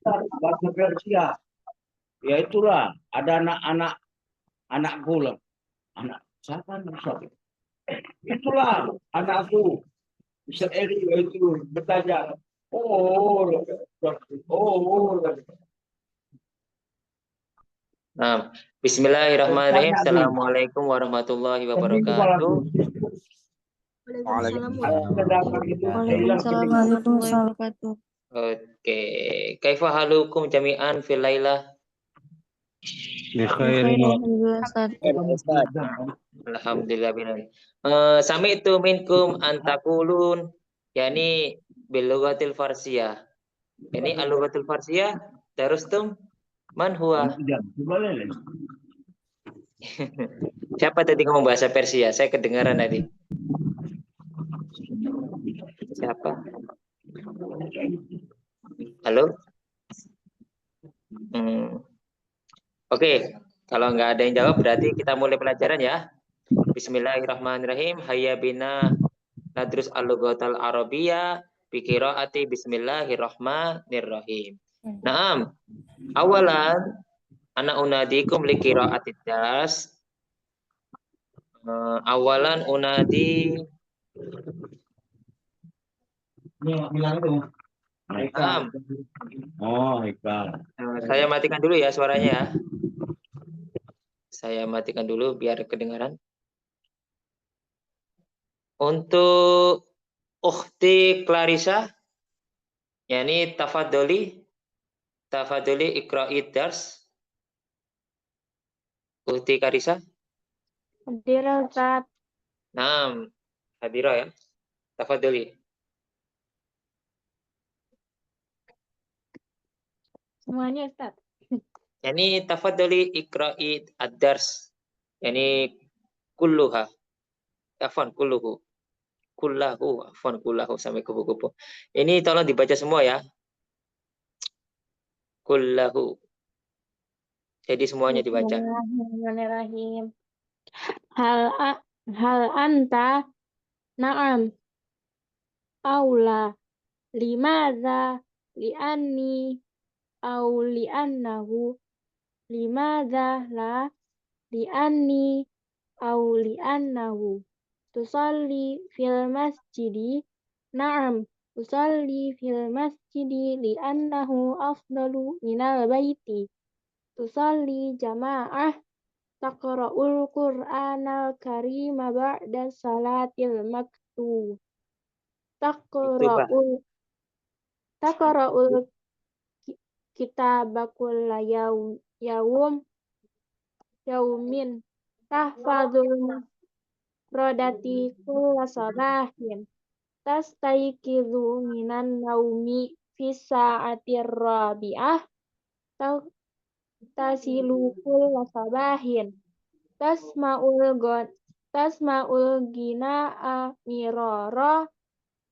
bahasa Persia. Ya itulah, ada anak gula. Anak siapa? Siapa? Itulah anakku. Israel itu bertanya, oh, oh, Nah, Bismillahirrahmanirrahim. bertanya dulu. Assalamualaikum warahmatullahi Tapi itu malah wabarakatuh. Waalaikumsalam Waalaikumsalam warahmatullahi wabarakatuh. Oke, kaifa halukum jami'an fil lailah? Bikhair, alhamdulillah, Ustaz. Alhamdulillah binan. Sami itu minkum antakulun, yakni bilugatil farsiyah. Ini alugatil farsiyah, darustum man huwa? Siapa tadi ngomong bahasa Persia? Saya kedengaran tadi. Siapa? Halo? Oke, kalau nggak ada yang jawab berarti kita mulai pelajaran ya. Bismillahirrahmanirrahim. Hayya bina nadrus al-lughatal arabiyyah bi qiraati bismillahirrahmanirrahim. Naam. Awalan ana unadikum li qiraatid dars. Awalan unadi Naam. Oh, Iqbal. Saya matikan dulu ya suaranya ya. Saya matikan dulu biar kedengaran. Untuk Ukhti Clarissa, yakni tafadholi iqra'i dars. Ukhti Clarissa. Hadir, Ustaz. Naam, hadira ya. Tafadholi. Semuanya, Ustaz. Yani tafadholi iqra'i ad-dars. Yani kulluha. Afwan kulluhu. Kullahu sampai kupu-kupu. Ini tolong dibaca semua ya. Kullahu. Jadi semuanya dibaca. Bismillahirrahmanirrahim. Hal anta na'am aula limadza li'anni au li'annahu limadza la li'anni au li'annahu tusalli fil masjidi na'am tusalli fil masjidi li'annahu afdalu minal baiti tusalli jama'ah taqra'ul qur'anal karima ba'da salatil maktub taqra'ul kitabakul yaumin tahfadzul rodati kulla sabahin tastaikizu minan naumi fi sa'atir rabi'ah tasilu kulla sabahin tasma'ul gina'a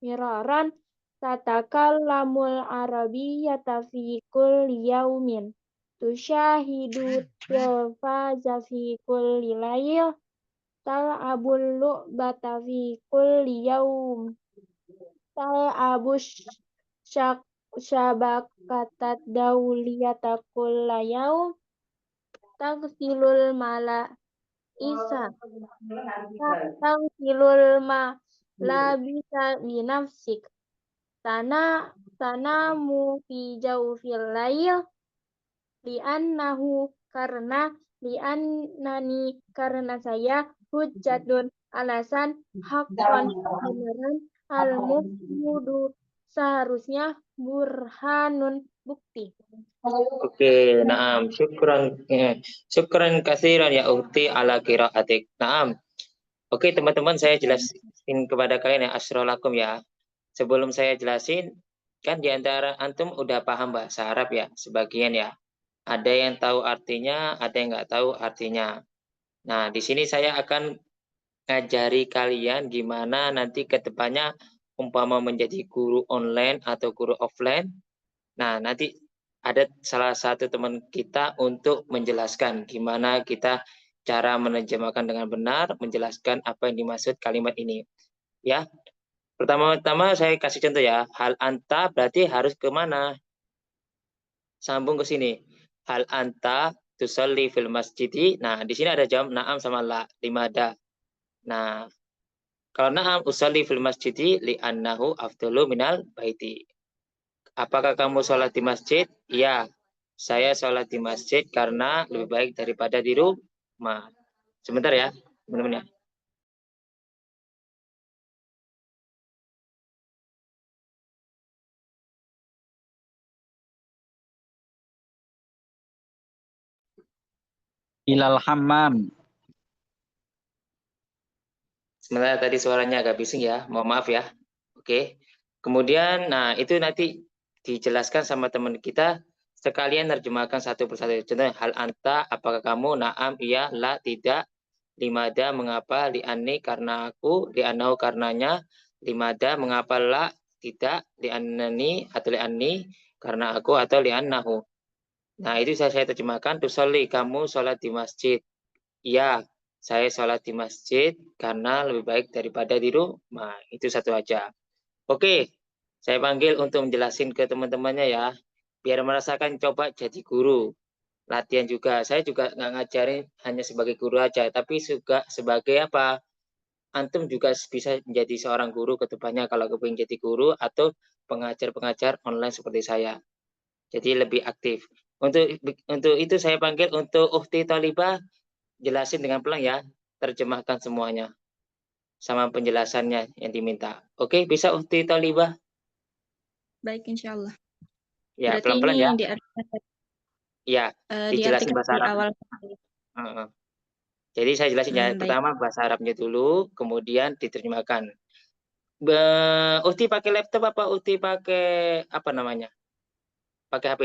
miraran tatakallamul arabiyyata fi kulli yaumin tusyahidu tilfaza fi kulli layl tal'abul lu'bata fi kulli yaum tal'abus syabakatat dawliyata kulla yaum tagsilul malabisa binafsik tanamu fi jawfil layl karena saya hujjatun alasan haqqan beneran al-mufmudu seharusnya burhanun bukti. Oke, naam. Syukran katsiran ya ukhti ala qiraatik. Naam. Oke, teman-teman, saya jelasin kepada kalian ya asrolakum ya. Sebelum saya jelasin, kan di antara antum udah paham bahasa Arab ya, sebagian ya. Ada yang tahu artinya, ada yang nggak tahu artinya. Nah, di sini saya akan ngajari kalian gimana nanti ke depannya umpama menjadi guru online atau guru offline. Nah, nanti ada salah satu teman kita untuk menjelaskan gimana kita cara menerjemahkan dengan benar, menjelaskan apa yang dimaksud kalimat ini. Ya, pertama-tama saya kasih contoh ya. Hal anta berarti harus ke mana? sambung ke sini. Hal anta tusalli fil masjidi. Nah, di sini ada jawab na'am sama la, limada. Nah, kalau na'am usalli fil masjidi li'annahu afdalu minal baiti. Apakah kamu sholat di masjid? Iya, saya sholat di masjid karena lebih baik daripada di rumah. Sebentar ya, teman-teman ya. Ilal hammam. Sebentar tadi suaranya agak bising ya, mohon maaf ya. Oke. Kemudian, nah itu nanti dijelaskan sama teman kita, sekalian terjemahkan satu persatu. Contohnya, hal anta, apakah kamu? Naam, iya, la, tidak. Limada, mengapa? Li'anni, karena aku. Li'annahu, karenanya. Limada, mengapa? La, tidak. Li'annani, atau li'anni, karena aku, atau li'annahu. Nah, itu saya terjemahkan. Tusolli, kamu sholat di masjid. Iya, saya sholat di masjid karena lebih baik daripada di rumah. Itu satu aja. Oke, saya panggil untuk menjelasin ke teman-temannya ya. Biar merasakan coba jadi guru. Latihan juga. Saya juga nggak ngajarin hanya sebagai guru aja. Tapi juga sebagai apa? Antum juga bisa menjadi seorang guru ke depannya kalau kepingin jadi guru atau pengajar-pengajar online seperti saya. Jadi lebih aktif. Untuk itu saya panggil untuk Ukhti Thalibah, jelasin dengan pelan ya, terjemahkan semuanya sama penjelasannya yang diminta. Oke, bisa Ukhti Thalibah? Baik, insya Allah. Ya, Berarti pelan-pelan ini ya. Ya, dijelasin diartikan bahasa di Arab. awal. Heeh. Jadi saya jelasin ya, Baik. pertama bahasa Arabnya dulu, kemudian diterjemahkan. Ukhti pakai laptop apa Ukhti pakai apa namanya? Pakai HP?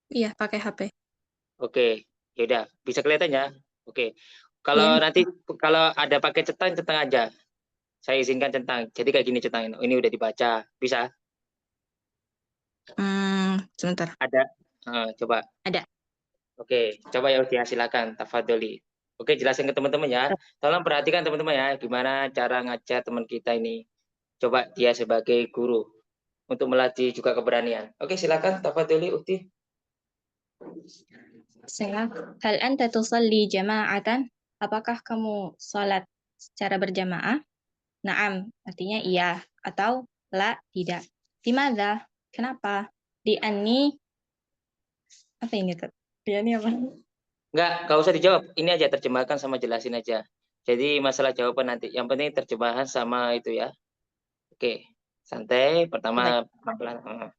Iya, pakai HP. Oke, ya udah, bisa kelihatan ya. Oke. Iya. Kalau ada pakai centang aja. Saya izinkan centang. Jadi kayak gini centang. Ini udah dibaca. Bisa? Sebentar. Ada? Coba. Ada. Oke, coba ya Utia, silakan. Tafadholi. Oke, jelasin ke teman-teman ya. Tolong perhatikan teman-teman ya, gimana cara ngajar teman kita ini. Coba dia sebagai guru untuk melatih juga keberanian. Oke, silakan. Tafadholi Uti. Saya, hal anta tusalli jama'atan? Apakah kamu sholat secara berjamaah? Naam, artinya iya. Atau la, tidak. Dimana? Kenapa? Di anni, apa ini? Di anni apa? Nggak usah dijawab. Ini aja terjemahkan sama jelasin aja. Jadi masalah jawaban nanti. Yang penting terjemahan sama itu ya. Oke, santai. Pertama pelan-pelan.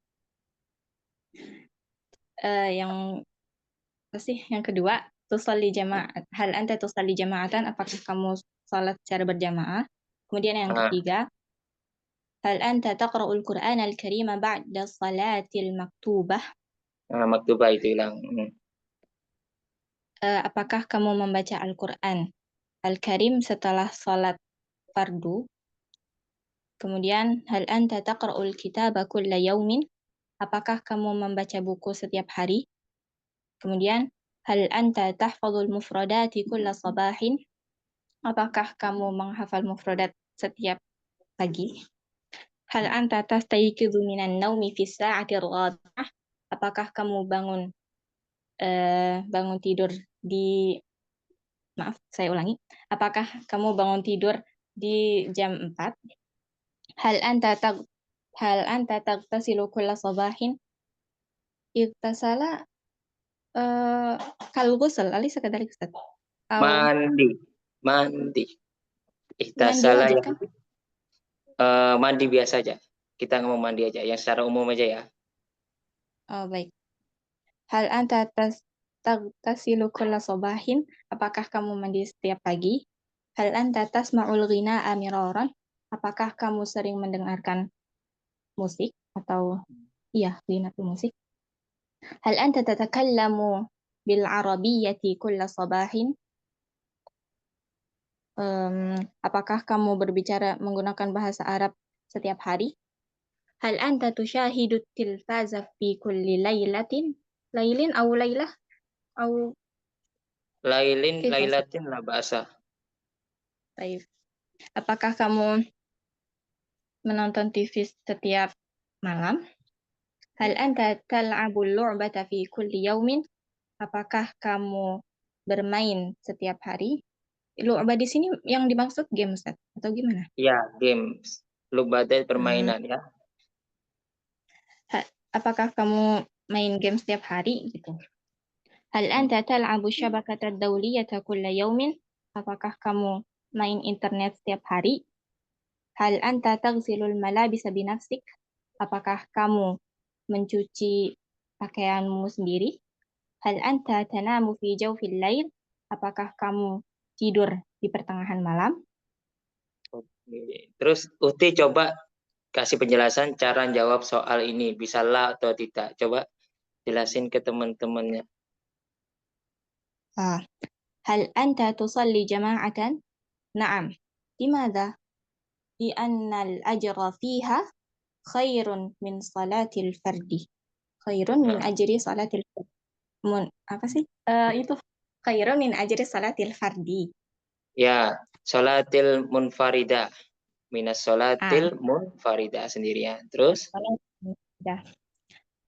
Yang apa sih? Yang kedua, tusalli jama'at. Hal anta tusalli jama'atan? Apakah kamu sholat secara berjamaah? Kemudian yang ketiga, hal anta taqra'ul Qur'an al-Karim ba'da salatil maktubah? Maktubah itu hilang. Apakah kamu membaca Al-Quran Al-Karim setelah sholat fardu? Kemudian, hal anta taqra'ul kitaba kulla yaumin? Apakah kamu membaca buku setiap hari? Kemudian, hal anta tahfadul mufradati kulla sabahin? Apakah kamu menghafal mufradat setiap pagi? Hal anta tastayqidu minan naumi fi sa'atir ghadiyah? Apakah kamu bangun tidur di Maaf, saya ulangi. Apakah kamu bangun tidur di jam 4? Hal anta tagtasilu kulla sabahin? Igtasala kal ghusl alaysa kadhalik Ustaz? Mandi. Mandi Ihtasala aja yang kan? mandi biasa aja. Kita ngomong mandi aja, yang secara umum aja ya. Oh, baik. Hal anta tagtasilu kulla sabahin? Apakah kamu mandi setiap pagi? Hal anta tasma'ul ghina'a miraran? Apakah kamu sering mendengarkan musik atau ghinatul musik? Hal anta tatakallamu bil arabiyyati kulla sabahin? Apakah kamu berbicara menggunakan bahasa Arab setiap hari? Hal anta tusyahidu tilfaza fi kulli lailin au lailah au Lailatin la ba'asa. Baik. Apakah kamu menonton TV setiap malam? Hal anta tal'abul lu'bata fi kulli yaumin? Apakah kamu bermain setiap hari? Lu'bah di sini yang dimaksud game, Ustaz, atau gimana? Ya, games. Lubada permainan ya. Apakah kamu main game setiap hari gitu? Hal anta tal'abu syabakata dawliyata kulla yaumin? Apakah kamu main internet setiap hari? Hal anta taghsilul malabisa binafsik? Apakah kamu mencuci pakaianmu sendiri? Hal anta tanamu fi jawfil lail? Apakah kamu tidur di pertengahan malam? Oke. Terus Uti coba kasih penjelasan cara jawab soal ini. Bisa lah atau tidak. Coba jelasin ke teman-temannya. Hal anta tusalli jama'atan? Na'am. Limadha? Lianna al-ajra fiha khairun min salatil fardi. Khairun min ajri salatil fardi. Apa sih? Itu khairun min ajri salatil fardi. Ya, sholatil munfaridah. Minas sholatil munfaridah sendirian. Terus?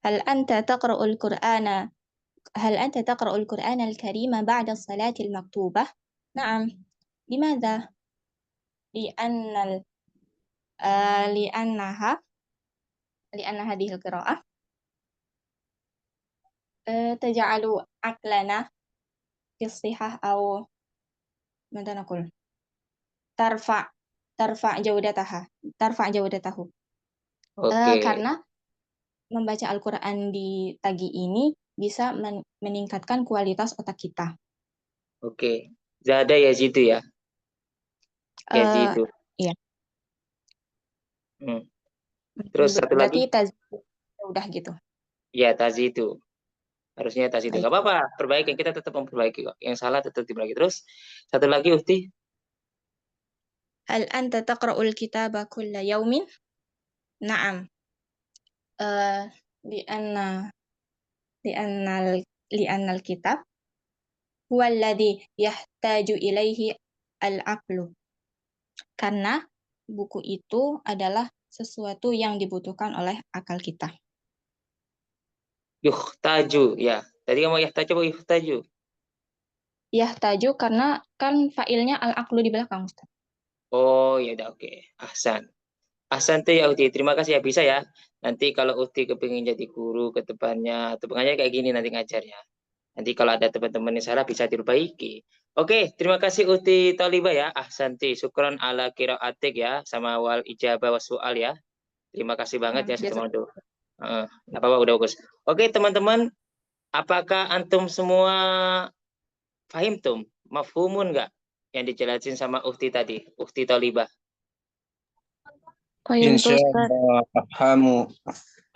Hal anta taqra'ul Qur'ana هل أنت تقرأ القرآن الكريم بعد الصلاة المكتوبة؟ نعم. لماذا؟ لأن لأن هذه القراءة تجعل عقلنا في الصحة أو ماذا نقول ترفع جودته. Oke. Karena membaca Al-Quran di pagi ini bisa meningkatkan kualitas otak kita. Oke. Zada yazidu ya. Yazidu. Iya. Terus satu lagi? Berarti udah gitu. Ya, tazidu. Harusnya tazidu. Baik. Gak apa-apa. Perbaikan. Kita tetap memperbaiki kok. Yang salah tetap diperbaiki. Terus satu lagi Ufti. Hal anta taqra'ul kitaba kulla yaumin? Na'am. Li'annal kitab huwa alladhi yahtaju ilaihi al-aqlu. Karena buku itu adalah sesuatu yang dibutuhkan oleh akal kita. Yuhtaju. Ya. Tadi kamu yahtaju apa yuhtaju? Yahtaju karena kan fa'ilnya al-aqlu di belakang, Ustaz. Oh, ya udah oke. Ahsan. Ahsan tuh ya Uti. Terima kasih ya. Bisa ya. Nanti kalau Uti kepingin jadi guru ke depannya. Atau pengajar kayak gini nanti ngajarnya. Nanti kalau ada teman-teman yang salah bisa diperbaiki. Oke, terima kasih Uti Toliba ya. Ahsanti, syukron ala kiraatik ya. Sama wal ijabah was soal ya. Terima kasih banget ya sudah mau tuh. Nggak apa-apa, udah bagus. Oke teman-teman, apakah antum semua fahim tum? Mafhumun nggak? Yang dijelasin sama Ukti tadi, Ukti Toliba. Insyaallah paham.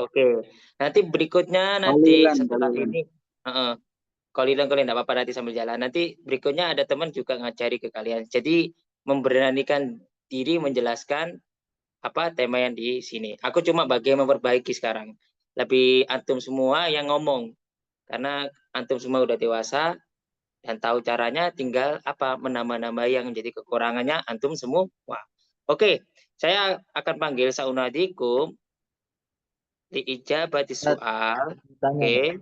Oke, nanti berikutnya setelah ini, kalian tidak apa-apa nanti sambil jalan. Nanti berikutnya ada teman juga ngajari ke kalian. Jadi memberanikan diri menjelaskan apa tema yang di sini. Aku cuma bagian memperbaiki sekarang. Lebih antum semua yang ngomong. Karena antum semua udah dewasa dan tahu caranya, tinggal apa menambah-nambah yang menjadi kekurangannya antum semua. Oke, saya akan panggil saunadikum di ijabati soal. Oke.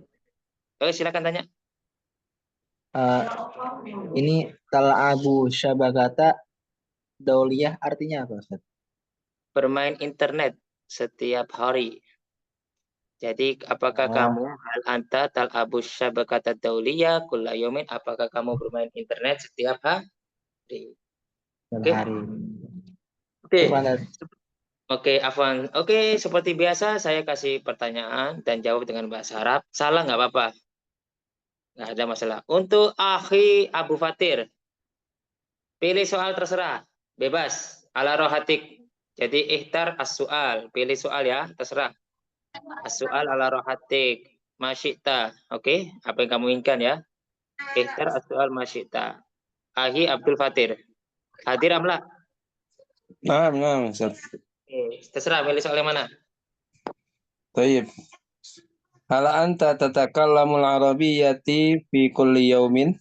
Silakan tanya. Ini tal'abu syabakata dauliyah artinya apa, Ustaz? Bermain internet setiap hari. Jadi apakah kamu hal anta tal'abu syabakata dauliyah kulla yaumin, apakah kamu bermain internet setiap hari? Oke. Oke, Afwan. Oke, seperti biasa saya kasih pertanyaan dan jawab dengan bahasa Arab. Salah nggak apa-apa. Nggak ada masalah. Untuk Akhi Abu Fatir, pilih soal terserah. Bebas. Ala rohatik. Jadi ikhtar as-soal. Pilih soal ya, terserah. As-soal ala rohatik. Masyikta. Oke, apa yang kamu inginkan ya. Ikhtar as-soal masyikta. Akhi Abdul Fatir. Hadir amla? Nah, Ustaz. Terserah, pilih soal yang mana? Baik. Hal anta tatakallamul arabiyyati fi kulli yaumin?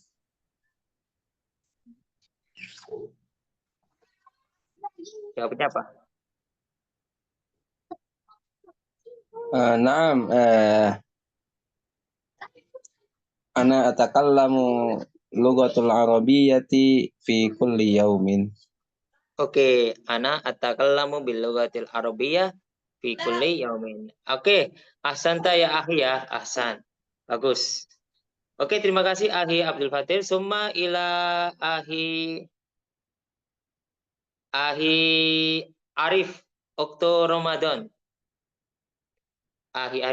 Jawabnya apa? Naam, ana atakallamu lughatul arabiyyati fi kulli yaumin. Oke, ana atakallamu bil lughatil arabiyyah fi kulli yaumin. Oke, ahsanta ya akhi ya, ahsan. Bagus. Oke, terima kasih akhi Abdul Fatir. Summa ila akhi Arif Okto Ramadan. Akhi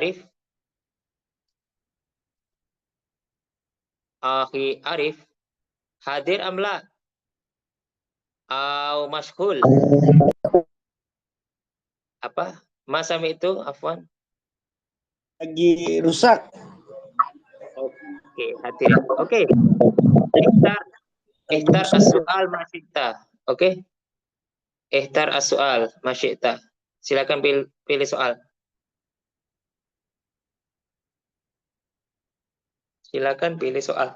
Arif, hadir amla au mashghul. Apa? Masam itu afwan. Lagi rusak. Oke, hadir ya. Oke. Ikhtar as-su'al masyikta. Oke. Ikhtar as-su'al masyikta. Silakan pilih soal. Silakan pilih soal.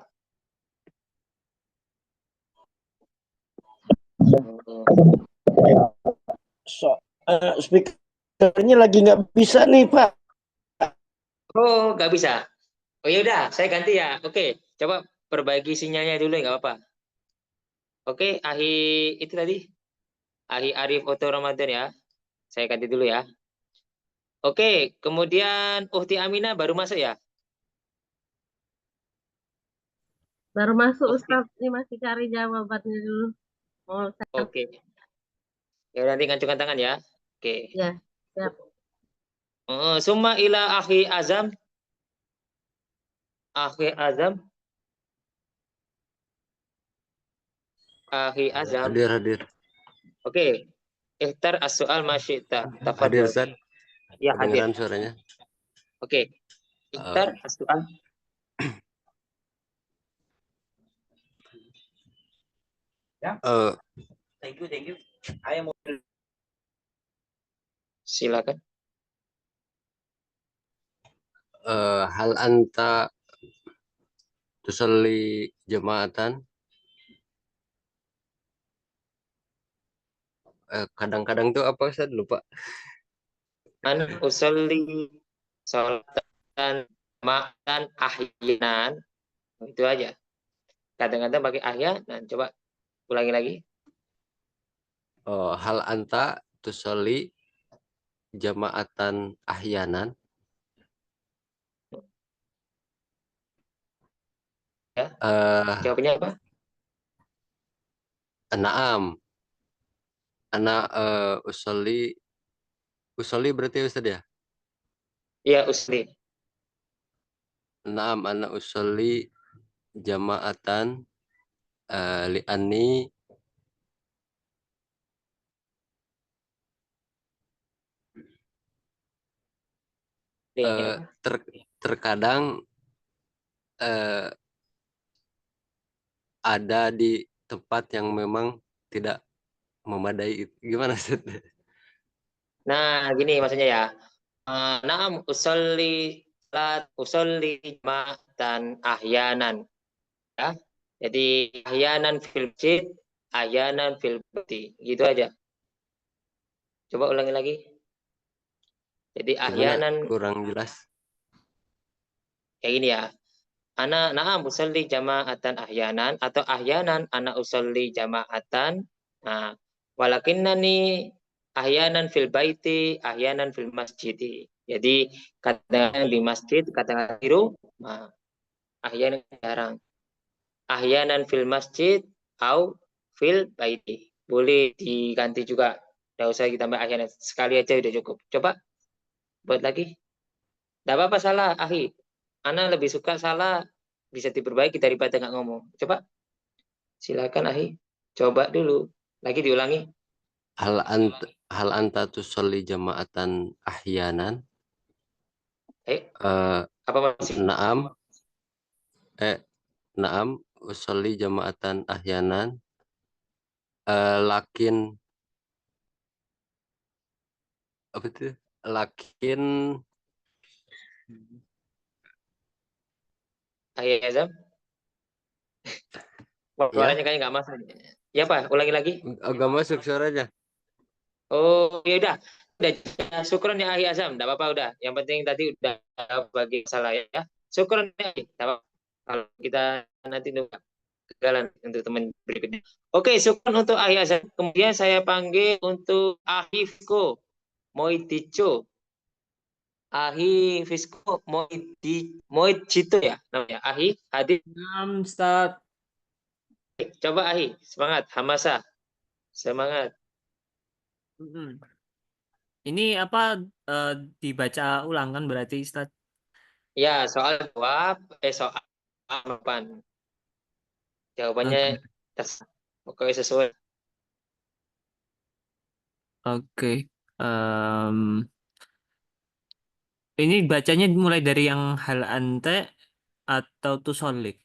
Speakernya lagi nggak bisa nih, Pak. Oh, nggak bisa. Oh ya udah, saya ganti ya. Oke, coba perbaiki sinyalnya dulu, nggak apa-apa. Oke, Ahi itu tadi, Ahi Arif Oto Ramadan ya. Saya ganti dulu ya. Oke, kemudian Uhti Amina baru masuk ya. Baru masuk Oke. Ustaz, ini masih cari jawabannya dulu. Oh, Oke. Ya nanti ngancungkan tangan ya. Oke. ya, siap. Summa ila Akhi Azam. Akhi Azam. Akhi Azam. Hadir. Oke. Ikhtar as-su'al masyita. Hadir, Tafadhol. Ustaz. Ya, hadir. Kedengeran suaranya. Oke. Ikhtar as-su'al. Thank you. Ayo Silakan. Hal anta tusalli jamaatan? Kadang-kadang tuh apa, Ustaz? Lupa. An usolli sholatan ma'an ahyanan. Itu aja. Kadang-kadang pakai ahyanan. Coba ulangi lagi. Hal anta tusalli jamaatan ahyanan? Ya. Jawabnya apa? Naam. Ana usolli berarti ya, Ustaz ya? Iya, usli. Naam, ana usolli jamaatan li'anni terkadang ada di tempat yang memang tidak memadai. Gimana, Ustaz? Nah, gini maksudnya ya. Naam usolli dan ahyanan. Ya. Jadi ahyanan fil masjid, ahyanan fil baiti. Gitu aja. Coba ulangi lagi. Jadi Gimana? ahyanan Kurang jelas. kayak gini ya. Naam usolli jama'atan ahyanan atau ahyanan ana usolli jama'atan. Nah, walakinnani ahyanan fil baiti, ahyanan fil masjid. Jadi kadang di masjid, kadang di rumah. Ahyanan jarang. Ahyanan fil masjid au fil baiti. Boleh diganti juga. Tidak usah ditambah ahyanan. Sekali aja udah cukup. Coba buat lagi. Tidak apa-apa salah, Ahi. Ana lebih suka salah bisa diperbaiki daripada nggak ngomong. Coba. Silakan, Ahi. Coba dulu. Lagi diulangi. Hal anta tusalli jama'atan ahyanan? Apa masih? Naam usalli jama'atan ahyanan. Lakin apa itu? Lakin Ahi Azam. Suaranya kayaknya nggak masuk. Ya Pak, ulangi lagi. agak masuk suaranya. Oh, ya udah. udah syukron ya Ahi Azam, enggak apa-apa udah. Yang penting tadi udah bagi masalah ya. Syukron ya Ahi, enggak apa-apa. Kalau kita nanti nunggu kegagalan untuk teman berikutnya. Oke, syukron untuk Ahi Azam. Kemudian saya panggil untuk Ahi Fisko Moiticho. Ahi Fisko Moitchito ya namanya. Ahi hadir. Ustaz. Coba Ahi, semangat, hamasa. Semangat. Mm-mm. Ini apa dibaca ulang kan berarti Ustaz? Ya, soal jawab, soal jawaban. Jawabannya Oke. pokoknya sesuai. Oke. Em, ini bacanya mulai dari yang hal ante atau tusolik?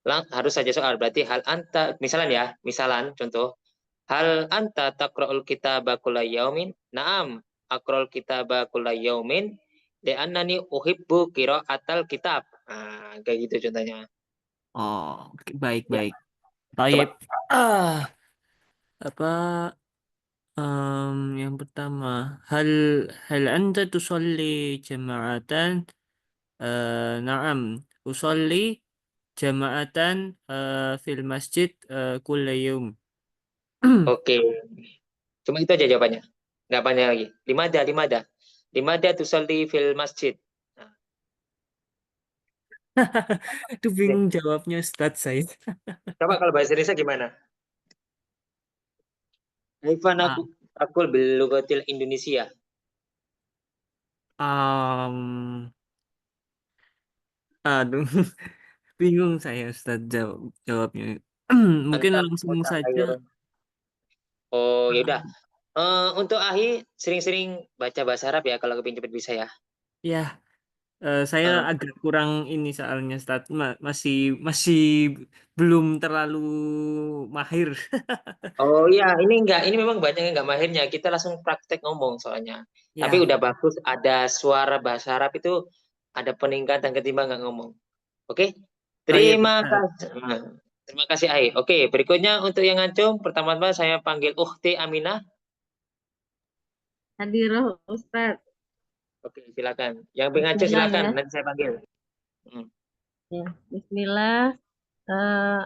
Harus saja soal. Berarti hal anta, misalan contoh. Hal anta takra'ul kitaba kulla yaumin? Naam, akra'ul kitaba kulla yaumin. Li'annani uhibbu qira'atal kitab. Nah, kayak gitu contohnya. Oh, baik Ya, baik. coba. Baik. Apa yang pertama hal hal anta tusalli jama'atan na'am usalli jama'atan fil masjid kulla yaum. Oke. Cuma itu aja jawabannya. Nggak banyak lagi. Limada, limada. Limada tusalli fil masjid. Nah, Itu bingung jawabnya Ustaz saya. coba kalau bahasa Indonesia gimana? Kaifa Ah, aqul bil lughatil Indonesia. aduh, bingung saya Ustaz jawabnya. Mungkin Anta langsung saja. mutakhir. Oh, ya udah. Untuk Ahi sering-sering baca bahasa Arab ya kalau kepingin cepet bisa ya. Ya, saya Eh, agak kurang ini soalnya Ustaz. Masih masih belum terlalu mahir. oh iya, ini memang banyak yang nggak mahirnya. Kita langsung praktek ngomong soalnya. Tapi Ya, udah bagus ada suara bahasa Arab itu ada peningkatan ketimbang nggak ngomong. Oke? oh iya Terima Ustaz. kasih. Terima kasih Ahi. Oke, berikutnya untuk yang ngancung pertama-tama saya panggil Ukhti Aminah. Hadiroh Ustaz. Oke, silakan. Yang pengacu Bismillah silakan, ya. nanti saya panggil. Hmm. Ya, Bismillah. Eh,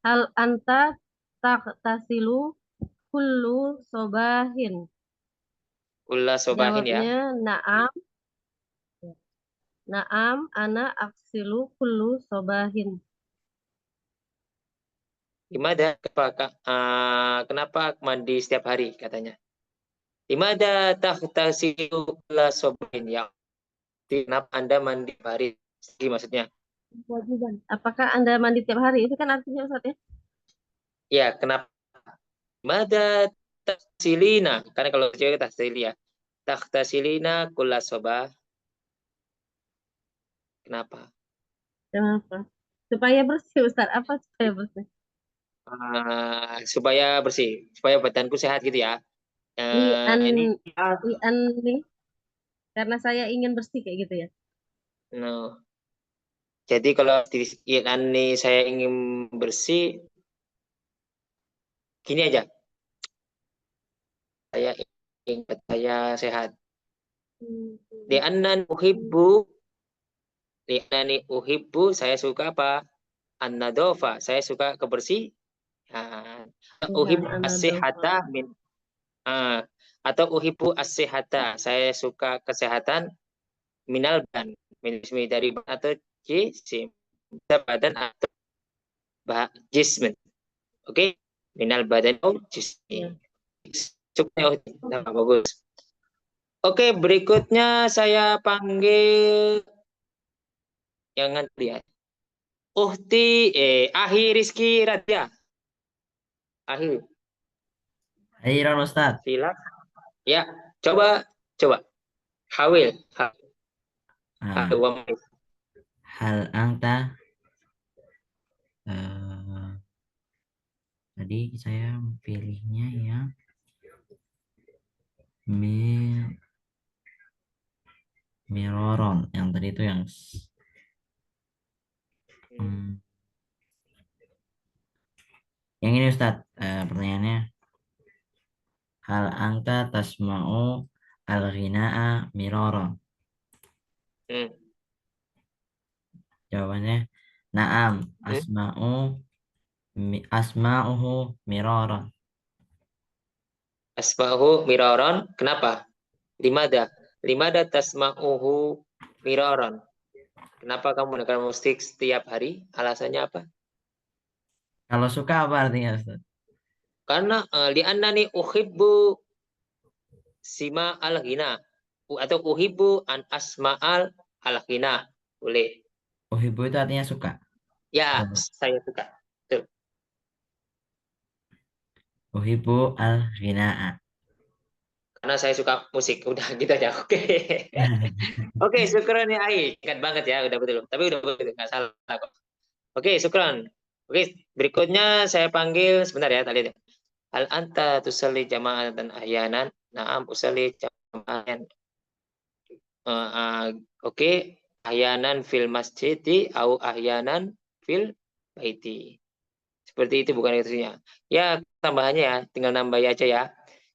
hal anta tak tasilu kullu sobahin. Ulah sobahin ya. Jawabnya naam. Naam, ana aksilu kullu sobahin. Gimana? Kenapa mandi setiap hari katanya? Gimana tahtasilu ulah sobahin ya? Kenapa Anda mandi setiap hari? Maksudnya? Kewajiban. Apakah Anda mandi tiap hari? Itu kan artinya Ustaz ya. Ya, kenapa? Mada tahsilina? Karena kalau cewek tahsili ya. Tahtasilina kulla sobah. Kenapa? Kenapa? Supaya bersih Ustaz. Apa supaya bersih? Supaya bersih, supaya badanku sehat gitu ya. Lian Ini lian nih karena saya ingin bersih kayak gitu ya. no. Jadi kalau ini saya ingin bersih, gini aja. Saya ingin saya sehat. Li'annan uhibbu, li'annani uhibbu, saya suka apa? An-nadhofa, saya suka kebersihan. Tuhan Uhibbu anadofah. as-sihata min atau uhibbu as-sihata, saya suka kesehatan minal ban, dari atau jisim, badan atau jismen. Oke, minal badan atau Ya. jismi. Cukup nah, bagus. Oke, berikutnya saya panggil yang lihat. Ahi Rizky Radia. Ahi, Iron Ustaz. silakan. Ya, coba coba. Hawil. Nah, Hawil. hal angta eh, tadi saya pilihnya yang miroron. Yang tadi itu hmm, yang ini Ustaz. Pertanyaannya hal anta tasma'u al-ghina'a miraran? Hmm. Jawabannya na'am, asma'uhu miraran. Asma'uhu miraron. Kenapa? Limada tasma'uhu miraron. Kenapa kamu menggunakan musik setiap hari? Alasannya apa? Kalau suka apa artinya, Ustaz? Karena li'annani uhibbu sima al-ghina atau uhibbu an asma'al al-ghina. Boleh. Uhibbu itu artinya suka. Ya, saya suka. Tuh. Uhibbu al-ghina'a. Karena saya suka musik. Udah gitu aja. Oke. Oke, syukran ya Ai. Ingat banget ya, udah betul. Tapi udah betul, nggak salah kok. Oke, syukran. Oke, berikutnya saya panggil sebentar ya, tadi. Hal anta tusalli jama'atan ahyanan? Na'am, usalli jama'atan. Oke, ahyanan fil masjidi au ahyanan fil baiti. Seperti itu bukan artinya. Ya, tambahannya ya, tinggal nambah aja ya.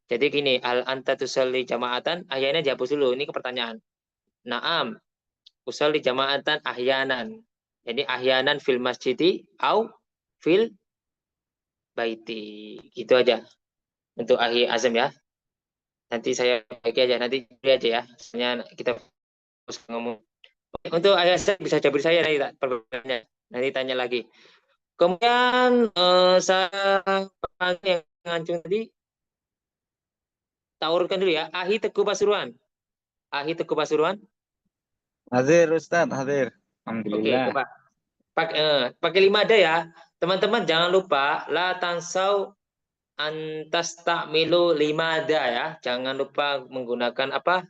Jadi gini, al anta tusalli jama'atan, ahyanan dihapus dulu. Ini ke pertanyaan. Naam, usalli jama'atan ahyanan. Jadi ahyanan fil masjidi au fil baiti. Gitu aja. Untuk ahi azam ya. Nanti saya bagi aja, nanti aja ya. Soalnya kita harus ngomong. Untuk ahi azam bisa jabri saya nanti perbedaannya. Nanti tanya lagi. Kemudian saya panggil yang ngancung tadi. Tawarkan dulu ya. Ahi Teguh Pasuruan. Ahi Teguh Pasuruan. Hadir Ustaz, hadir. Oke, Alhamdulillah. coba. Pakai 5D ya. Teman-teman jangan lupa la tansau antas takmilu 5D ya. Jangan lupa menggunakan apa?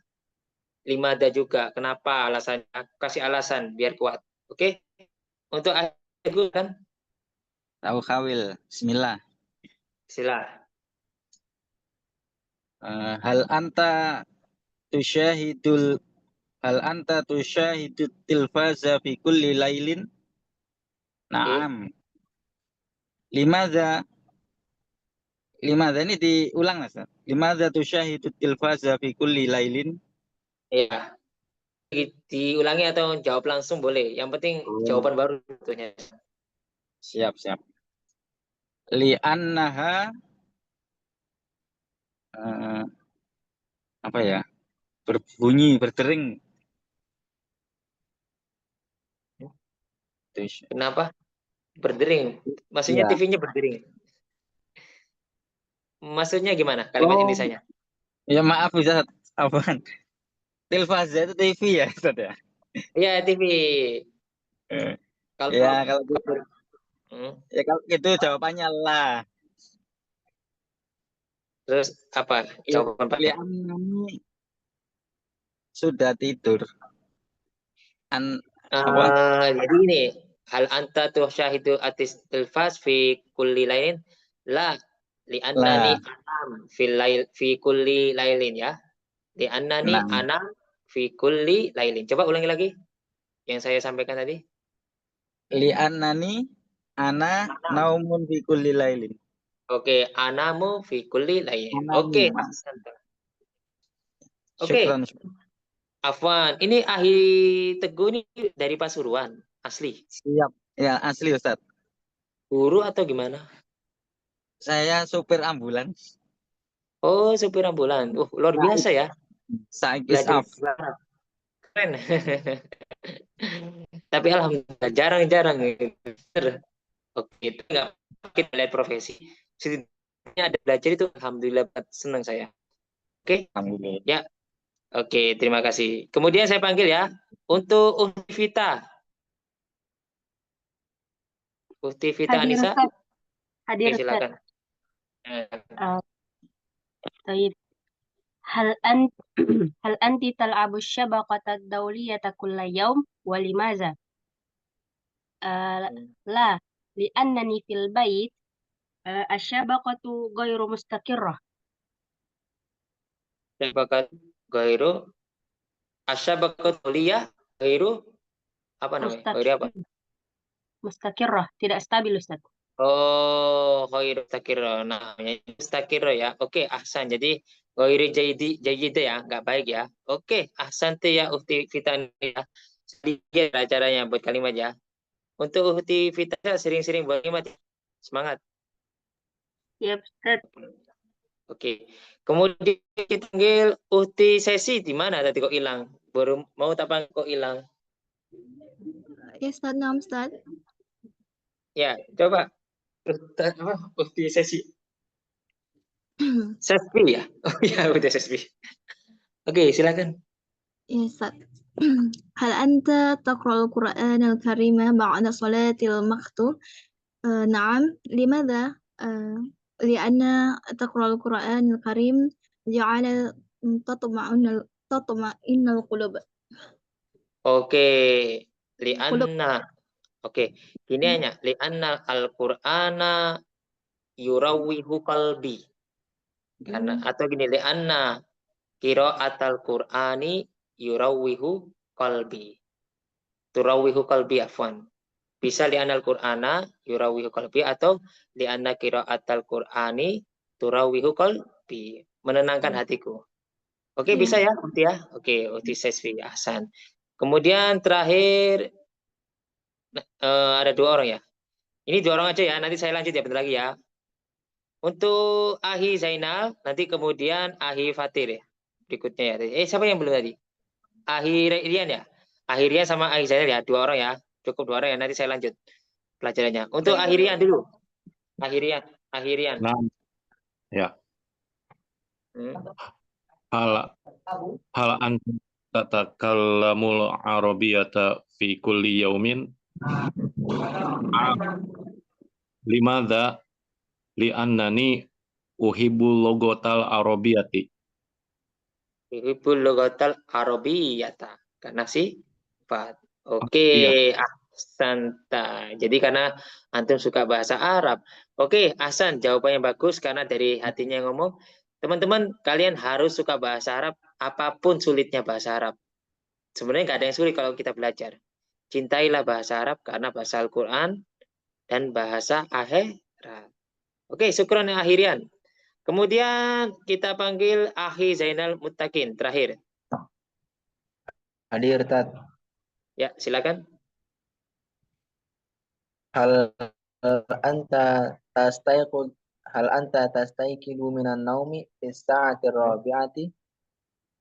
5D juga. Kenapa alasannya? Kasih alasan biar kuat. Oke. Untuk aku kan Tahu khawil. Bismillah. sila. Hal anta tusyahidul hal anta tusyahidut tilfaza fi kulli lailin? Naam. Limadza ini diulang Mas. Limadza tusyahidut tilfaza fi kulli lailin? Ya. Diulangi atau jawab langsung boleh. Yang penting jawaban baru tentunya. Siap, siap. Li'annaha apa ya? Berbunyi, berdering. Kenapa? Berdering. Maksudnya Iya. TV-nya berdering. Maksudnya gimana kalimat Indonesianya? Ya maaf Ustaz. Apaan? Tilfaza itu TV ya Ustaz ya? Iya, TV. Kalau Ya kalau gitu, Hmm. ya kalau gitu jawabannya lah. Terus apa? Jawaban Pak? Li'annani sudah tidur. Apa? Jadi ini hal anta tuh syahidu atis tilfas fi kulli lailin la li annani Lah. anam fil lail fi kulli lailin ya. Li annani Nah. anam fi kulli lailin. Coba ulangi lagi yang saya sampaikan tadi. Li'annani ana naumun fi kulli lailin. Oke, anamu fi kulli lailin. Anamu. Oke. Oke. Syukran. Afwan, ini Ahi Teguh ini dari Pasuruan, asli. Siap. Ya, asli Ustaz. Guru atau gimana? Saya supir ambulans. Oh, supir ambulan. Luar biasa ya. Saik is Belajar off. keren. Tapi alhamdulillah jarang-jarang. Oke, itu nggak kita lihat profesi. Setidaknya ada belajar itu alhamdulillah senang saya. Oke. Alhamdulillah. Ya. Oke, terima kasih. Kemudian saya panggil ya untuk Uhtivita. Uhtivita Hadir Anissa. Ustaz. Hadir Oke, Ustaz. silakan. طيب هل هل أنت تلعب الشبكة الدولية كل يوم ولماذا؟ لا لأنني في البيت الشبكة غير مستقرة. Syabakat Gairu Asyabakat Liyah Gairu apa namanya? Gairu apa? مستقرة tidak stabil Ustaz. Oh, ghairu mustakirro. Namanya mustakirro ya. Oke, ahsan. Jadi ghairu jayyid ya, nggak baik ya. Oke, ahsan tuh ya Uhti Fitan ya. Sedikit lah caranya buat kalimat ya. Untuk Uhti Fitan sering-sering buat kalimat ya. Semangat. Siap, Ustaz. Oke. Kemudian kita panggil Uhti Sesi di mana tadi kok hilang? Baru mau tak panggil kok hilang. Ya, Ustaz, nam, Ustaz. Ya, coba. Uhti Sesi. Sespi ya? Oh ya, udah Sespi. Oke, silakan. Ya, Ustaz. هل أنت تقرأ القرآن الكريم بعد صلاة المكتوب؟ نعم. لماذا؟ لأن تقرأ القرآن الكريم جعل تطمئن القلوب. Oke, lianna. Oke, gini aja. Lianna al-Qur'ana yurawwihu qalbi. Karena atau gini, lianna qira'at al-Qur'ani yurawwihu qalbi. Turawwihu qalbi afwan. Bisa lianna al-Qur'ana yurawwihu qalbi atau lianna qira'at al-Qur'ani turawwihu qalbi. Menenangkan hatiku. Oke, bisa ya, Uti ya? Oke, Uti Sesfi, Ahsan. Kemudian terakhir ada 2 orang ya. Ini 2 orang aja ya, nanti saya lanjut ya bentar lagi ya. Untuk Ahi Zainal, nanti kemudian Ahi Fatir ya. Berikutnya ya. Siapa yang belum tadi? Ahi Rian ya? Ahi Rian sama Ahi Zainal ya, 2 orang ya. Cukup 2 orang ya, nanti saya lanjut pelajarannya. Untuk Ahi Rian dulu. Ahi Rian. Nah, ya. Hal anta tatakallamul arabiyyata fi kulli yaumin? Limadha? Li'annani uhibbul logotal arabiyyati. Uhibbul logotal arabiyyata. Karena sifat. Oke, Iya. Ahsanta. Jadi karena antum suka bahasa Arab. Oke, Ahsan, jawabannya bagus karena dari hatinya yang ngomong. Teman-teman, kalian harus suka bahasa Arab apapun sulitnya bahasa Arab. Sebenarnya nggak ada yang sulit kalau kita belajar. Cintailah bahasa Arab karena bahasa Al-Quran dan bahasa akhirat. Oke, syukron ya Akhirian. Kemudian kita panggil Ahi Zainal Muttaqin terakhir. Hadir, Tat. Ya, silakan. Hal anta tastayqidu minan naumi fi sa'ati rabi'ati?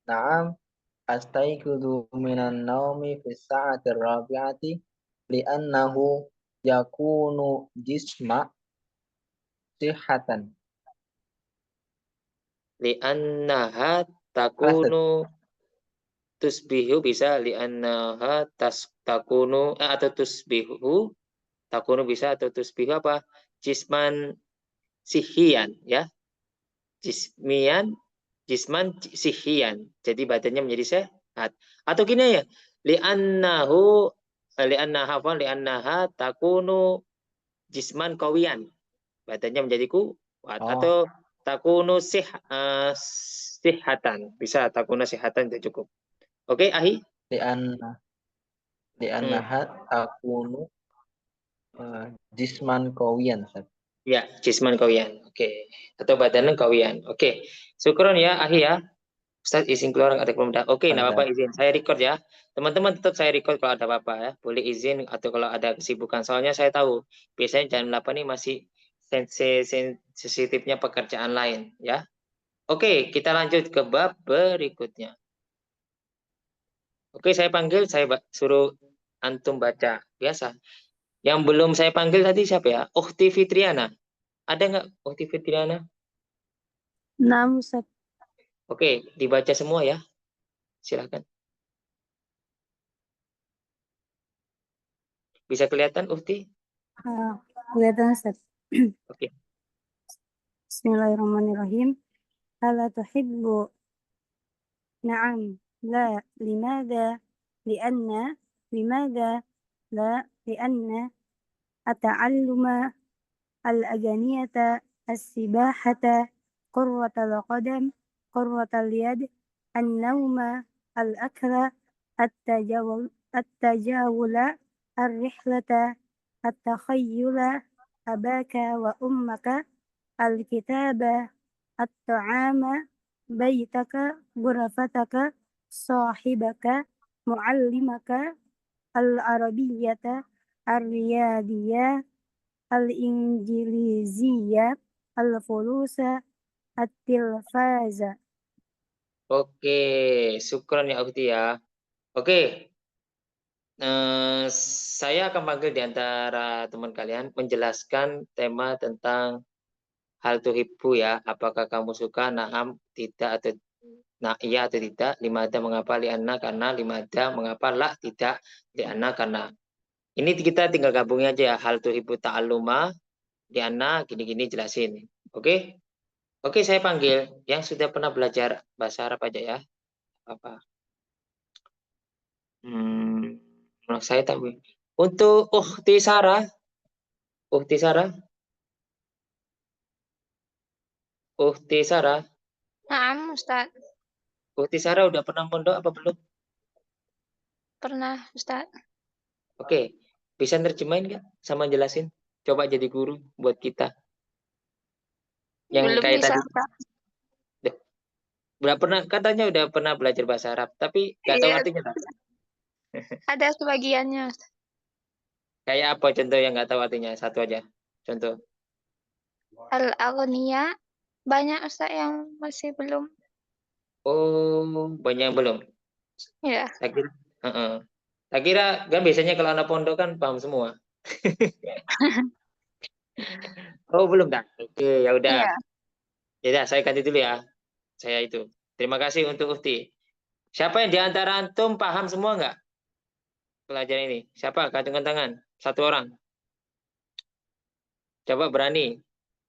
Na'am, astayqidu minan naumi fi sa'ati rabi'ati li'annahu yakunu jisma sihatan. Li'annaha takunu tusbihu bisa li'annaha takunu atau tusbihu takunu bisa atau tusbihu apa? Jisman sihian ya. Jisman sihian. Jadi badannya menjadi sehat. Atau gini ya, li'annaha takunu jisman qawiyan. Badannya menjadi kuat. Atau takunu sihatan. Bisa takunu sihatan itu cukup. Oke, Ahi? Li'annaha takunu jisman qawiyan. Ya, jisman qawiyan. Oke. Atau badan qawiyan. Oke. Syukron ya, Ahi ya. Ustaz izin keluar ada pemuda. Oke, enggak apa-apa izin. Saya record ya. Teman-teman tetap saya record kalau ada apa-apa ya. Boleh izin atau kalau ada kesibukan. Soalnya saya tahu biasanya jam 8 ini masih sensitifnya pekerjaan lain ya. Oke, kita lanjut ke bab berikutnya. Oke, saya panggil, saya suruh antum baca biasa. Yang belum saya panggil tadi siapa ya? Ukhti Fitriana. Ada nggak Ukhti Fitriana? Nah, Ustaz. Oke, dibaca semua ya. Silakan. Bisa kelihatan Ukhti? Kelihatan, Ustaz. Oke. Bismillahirrahmanirrahim. Ala tuhibbu? Na'am. La. Limada? Lianna. Limada? La. Lianna. Ata'alluma al-aganiyata as-sibahata qurratal qadam qurratal yad an-nawma al-akla at-tajawula ar-rihlata at-takhayyula أباك وأمك الكتاب الطعام بيتك غرفتك صاحبك معلمك العربية الرياضية الإنجليزية الفلوس التلفاز. Oke, syukron ya Ukti ya. Oke, saya akan panggil di antara teman kalian menjelaskan tema tentang hal tuhibbu ya. Apakah kamu suka? Naam, tidak atau nah iya atau tidak. Limada mengapa? Lianna karena. Limada mengapa? La tidak. Lianna karena. Ini kita tinggal gabungin aja ya. Hal tuhibbu ta'alluma. Lianna gini-gini jelasin. Oke? Oke, saya panggil yang sudah pernah belajar bahasa Arab aja ya. Apa? Saya tahu. Untuk Ukhti Sarah. Ukhti Sarah. Ukhti Sarah. Naam, Ustaz. Ukhti Sarah udah pernah mondok apa belum? Pernah, Ustaz. Oke, bisa nerjemahin nggak sama jelasin? Coba jadi guru buat kita. Yang Belum kayak bisa, tadi. Ustaz. Udah pernah, katanya udah pernah belajar bahasa Arab, tapi nggak tahu Iya, artinya. Tak? ada sebagiannya, Ustaz. Kayak apa contoh yang nggak tahu artinya? Satu aja. Contoh. Al-Aghniya, banyak, Ustaz, yang masih belum. Oh, banyak yang belum. Ya. Saya kira, saya kira kan biasanya kalau anak pondok kan paham semua. Oh, belum dah. Oke, ya udah. Iya. Ya udah, saya ganti dulu ya. Saya itu. Terima kasih untuk Ufti. Siapa yang di antara antum paham semua nggak pelajaran ini? Siapa? Gantungkan tangan. Satu orang. Coba berani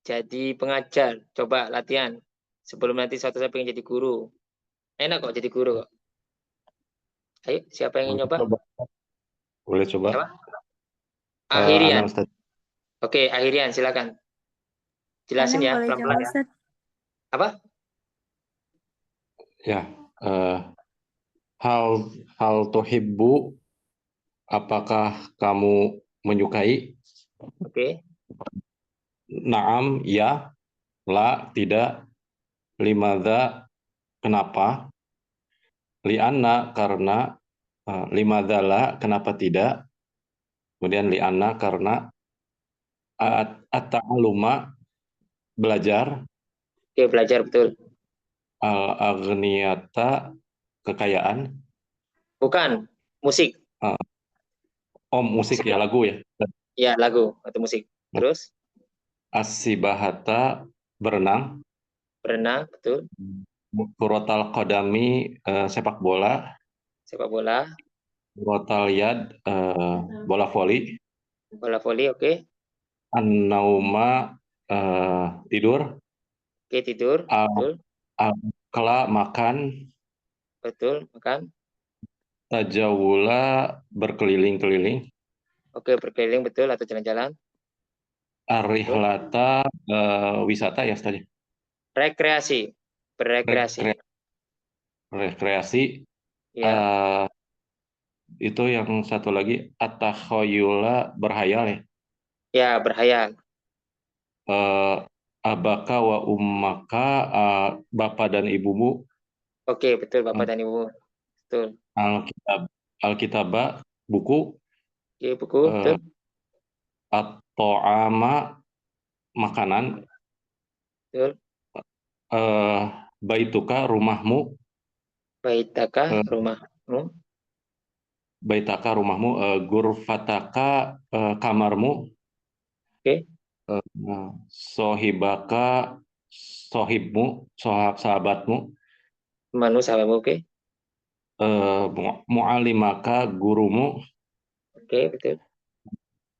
jadi pengajar. Coba latihan. Sebelum nanti suatu saat pengen jadi guru. Enak kok jadi guru kok. Ayo, siapa yang ingin nyoba? Boleh coba. Siapa? Akhirian. Ustaz. Oke, Akhirian, silakan. Jelasin Ana ya, boleh pelan-pelan jawab, ya. Ustaz? Apa? Ya, hal tuhibbu, apakah kamu menyukai? Oke. Naam, ya. La, tidak. Limadha, kenapa? Lianna, karena. Limadha la, kenapa tidak? Kemudian lianna, karena. At-ta'aluma, belajar. Oke, belajar betul. Al-aghniyata, kekayaan. Bukan, musik. Musik ya, lagu ya. Ya, lagu atau musik. Terus? As-sibahata, berenang. Berenang, betul. Kurotal qadami, sepak bola. Sepak bola. Kurotal yad, bola voli. Bola voli, oke. An-nauma, tidur. Oke, tidur. Betul. Al-kala, makan. Betul, makan. Tajawula, berkeliling-keliling. Oke, berkeliling, betul, atau jalan-jalan. Arihlata, wisata ya Ustaz. Rekreasi. Berekreasi. Rekreasi. Ya. Itu yang satu lagi, at-takhayyula, berhayal ya. Ya, berhayal. Abaka wa ummaka, bapak dan ibumu. Oke, betul, bapak dan ibu. Betul. Alkitabah, buku. Oke, buku, betul. At-ta'ama, makanan. Betul. Baituka, rumahmu. Baitaka, rumahmu. Baitaka, rumahmu. Gurfataka, kamarmu. Oke. Sohibaka, sohibmu, sahabatmu. Temanmu, sahabatmu, oke. Mu'alimaka, gurumu. Oke, betul.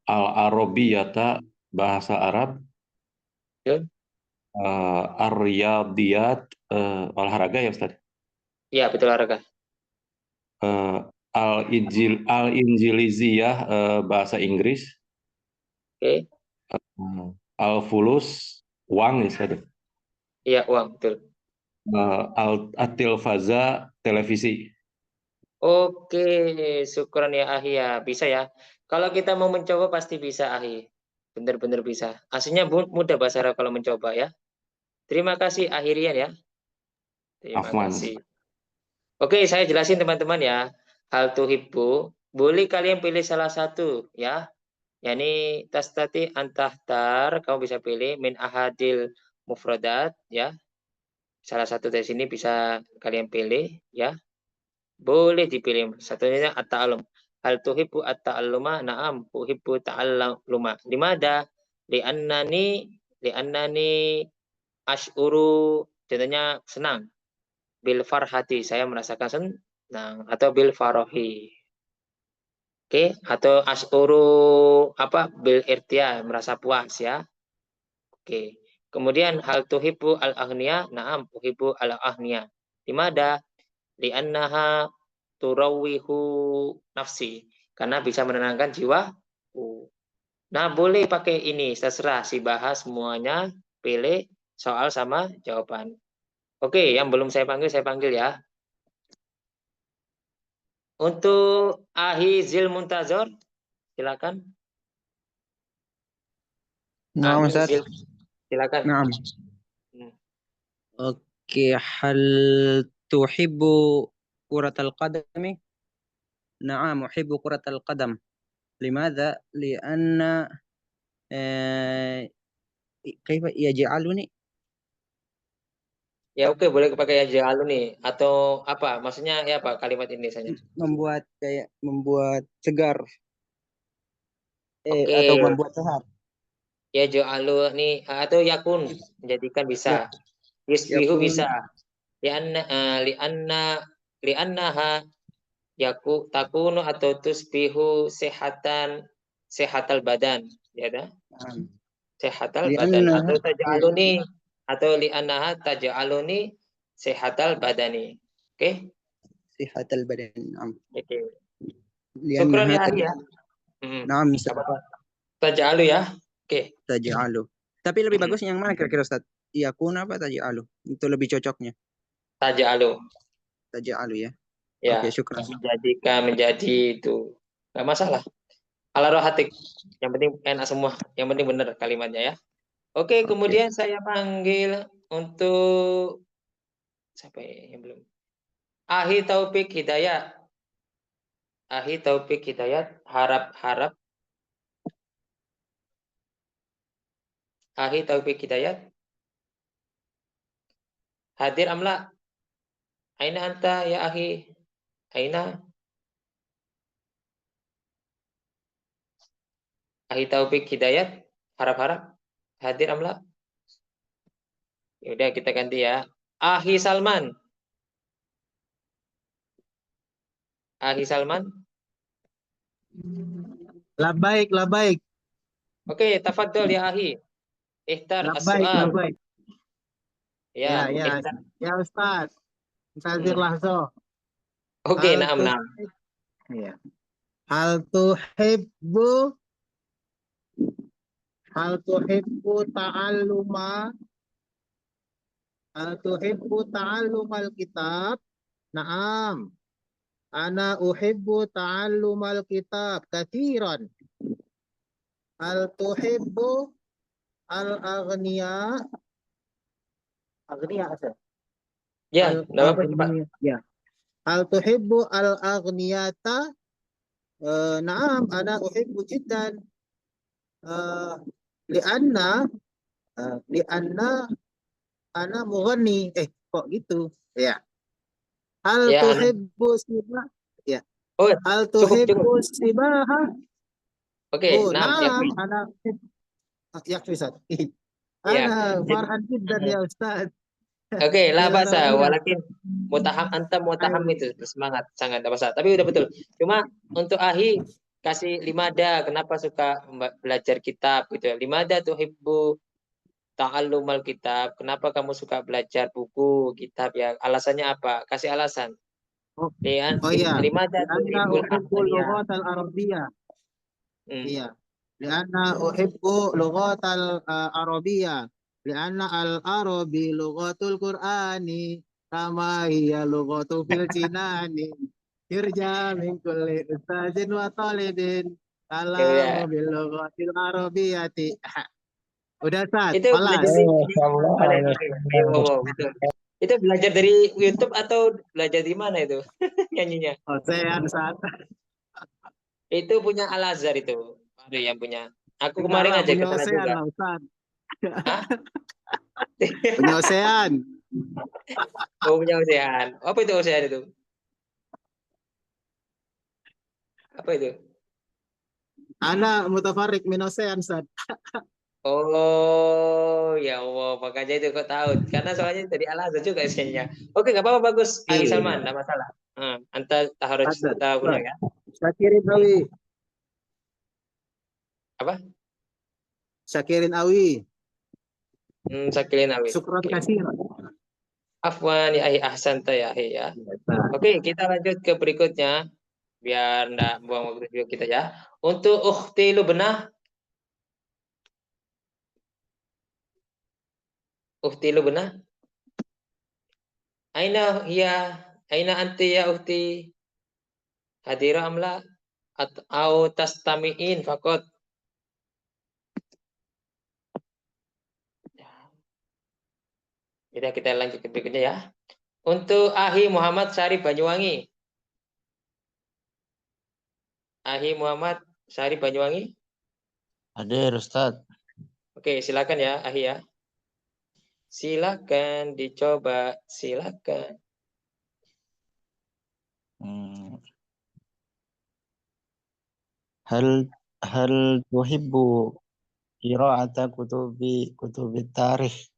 Al-arabiyata, bahasa Arab. Betul. Ar-riyadiyat, olahraga ya Ustaz? Iya, betul, olahraga. Al-injiliziyah, bahasa Inggris. Oke. Al-fulus, uang ya Ustaz? Iya, uang, betul. At-tilfaza, televisi. Oke, syukuran ya Ahi ya. Bisa ya. Kalau kita mau mencoba pasti bisa Ahi. Benar-benar bisa. Aslinya mudah bahasa Arab kalau mencoba ya. Terima kasih Akhirian ya. Terima Afwan. kasih. Oke, saya jelasin teman-teman ya. Hal tuhibbu, boleh kalian pilih salah satu ya. Yani tastati antahtar, kamu bisa pilih min ahadil mufradat ya. Salah satu dari sini bisa kalian pilih ya. Boleh dipilih. Satunya at-ta'allum. Hal tuhibbu at-ta'alluma? Na'am, uhibbu ta'alluma. Limada? Li'annani ash'uru, contohnya senang. Bil farhati, saya merasakan senang. Atau bil farohi. Oke, atau ash'uru apa? Bil irtia, merasa puas ya. Oke. Kemudian hal tuhibbu al-aghniya? Na'am, uhibbu al-aghniya. Limada? Li'annaha turawihu nafsi, karena bisa menenangkan jiwa. Nah, boleh pakai ini, terserah si bahas semuanya, pilih soal sama jawaban. Oke, yang belum saya panggil ya. Untuk Ahizil Muntazor, silakan. Naam, Ustaz. Ahizil, silakan. Naam. Oke, hal tuhibbu kuratal qadami? Naam, uhibbu kuratal qadam. Limadha? Lianna kaifa yaj'aluni? Ya oke, boleh pakai aja alu nih. Atau apa? Maksudnya ya apa kalimat ini saja? Membuat segar. Oke. Atau membuat sehat. Ya alu nih atau yakun, menjadikan bisa. Yusbihu Yakun. bisa. Li'annaha takunu atau tusbihu sehatal badan, ya dah? Sehatal badan atau taj'aluni atau li'annaha taj'aluni sehatal badani. Oke? Sehatal badan. Naam. Oke. Syukran ya Ali ya. Naam, Ustaz. Taj'alu ya. Oke. Taj'alu. Tapi lebih bagus yang mana kira-kira, Ustaz? Yakun apa taj'alu? Itu lebih cocoknya. Taj'alu. Taj'alu ya. Ya, Oke, syukran. menjadikan menjadi itu. Enggak masalah. Ala rohatik. Yang penting enak semua. Yang penting benar kalimatnya ya. Oke, kemudian saya panggil untuk siapa ya yang belum? Ahi Taufik Hidayat. Ahi Taufik Hidayat, harap. Ahi Taufik Hidayat. Hadir amla? Aina anta ya ahi? Aina? Ahi Taufik Hidayat, harap. Hadir amla? Ya udah kita ganti ya. Ahi Salman. Ahi Salman. Labaik. Oke, tafadhol ya Ahi. Ihtar as-su'al. Labaik. Ya, Ya Ustaz. Ustazir lahzo. Oke, naam. Ya. Hal tuhibbu ta'allumal kitab? Naam. Ana uhibbu ta'allumal kitab katsiran. Hal tuhibbu al-aghniya? Aghniya aja. Ya, enggak apa-apa cepat. Ya. Hal tuhibbu al-aghniyata? Naam, ana uhibbu jiddan. Lianna ana mughanni. Kok gitu? Ya. Hal Ya, tuhibbu sibah? Ya. Oh, Hal cukup. tuhibbu sibaha? Oke, Naam, ana yakfi Ustaz. Ya. Ana farhan jiddan ya Ustaz. Oke, la Bil basa, Arabiyah. walakin mutaham itu semangat, sangat tidak masalah. Tapi udah betul. Cuma untuk Ahi kasih limada, kenapa suka belajar kitab gitu. Limada tuhibbu ta'allumal kitab. Kenapa kamu suka belajar buku, kitab ya? Alasannya apa? Kasih alasan. Iya. Limada Lianna tuhibbul uhibbu aghniya. lughatal arabiyyah. Iya. Lianna uhibbu lughatal arabiyyah. Lianna al-arabi lughatul qur'ani kama hiya lughatu fil jinani. Irja min kulli ustazin wa talibin Kalamu bil lughatil arabiyyati. Udah Ustaz, Itu belajar kelas. di Masya Allah, boleh, Masya oke. Ayo, wow, betul. Itu belajar dari YouTube atau belajar di mana itu nyanyinya? Ocean Ustaz. Itu punya Al Azhar itu, ada yang punya. Aku Enggak kemarin lah, ngajak punya ke sana Ocean juga. lah Ustaz. Hah? Punya Ocean. Oh, punya Ocean. Apa itu Ocean itu? Apa itu? Ana mutafarrik min Ocean Ustaz. Oh, ya Allah, makanya itu kok tahu. Karena soalnya dari Al Azhar juga isinya. Oke, nggak apa-apa, bagus. Ayo Salman, nggak masalah. Anta harus Ustaz. tahu ya. Syakirin Awi. Apa? Syakirin Awi. Sakilin awi. Syukran Oke. kasir. Afwan ya ahi ahsanta ya ahi ya. Oke, kita lanjut ke berikutnya biar enggak buang waktu juga kita ya. Untuk ukhti Lubnah. Ukhti Lubnah. Aina hiya? Aina anti ya ukhti? Hadira amla atau tastami'in fakot. Jadi kita lanjut ke berikutnya ya. Untuk Ahi Muhammad Sari Banyuwangi. Ahi Muhammad Sari Banyuwangi. Hadir Ustaz. Oke, silakan ya Ahi ya. Silakan dicoba, silakan. Hal tuhibbu qira'ata kutubi tarikh.